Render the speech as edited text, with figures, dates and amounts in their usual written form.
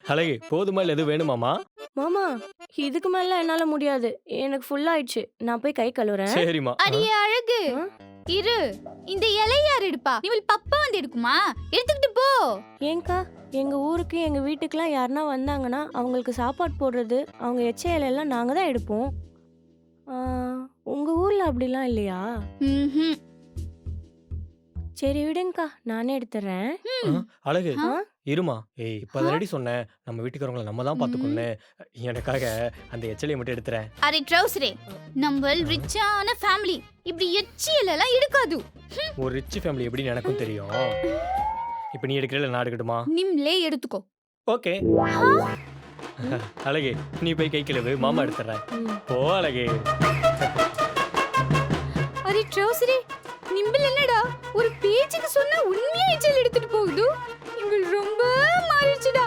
அழகு போதுமா இல்ல எதுவும் வேணுமாமா? மாமா இதுக்கு மேல என்னால முடியாது. எனக்கு ஃபுல் ஆயிடுச்சு. நான் போய் கை கழுவுறேன். சரிம்மா. அடியே அழகு ஆ? இரு. இந்த இலை யார் எடுப்பா? நீ பப்பா வந்து எடுக்குமா? எடுத்துக்கிட்டு போ. ஏங்கா எங்க ஊருக்கு எங்க வீட்டுக்குலாம் யாருன்னா வந்தாங்கன்னா அவங்களுக்கு சாப்பாடு போடுறது அவங்க எச்ச இலையெல்லாம் நாங்க தான் எடுப்போம். ஆ, உங்க ஊர்ல அப்படிலாம் இல்லையா? ம்ஹும். சரி விடுங்கக்கா நானே எடுத்துறேன். அழகு ஆ? இருமா. ஏய் இப்பதானடி சொன்னேன் நம்ம வீட்டுக்காரங்கள நம்ம தான் பாத்துக்கணும்னு. எனக்காக அந்த எச்சலையை மட்டும் எடுத்துறேன். அரே ட்ரௌசரே, நம்ம ரிச்சான ஃபேமிலி இப்படி எச்சியல் எல்லாம் எடுக்காது. ஒரு ரிச் ஃபேமிலி எப்படின்னு எனக்கும் தெரியும். இப்போ நீ எடுக்கிறல நான் எடுக்கட்டுமா? நிம்லே எடுத்துக்கோ. ஓகே. அழகு நீ போய் கை கழுவு மாமா எடுத்துறேன். ம். போ அழகு. அரே ட்ரௌசரே, நிம்பிள் என்னடா ஒரு பேச்சுக்கு சொன்னா உண்மையா எச்சியல் எடுத்துட்டு போகுது. இங்க ரொம்ப மாறிடுச்சுடா.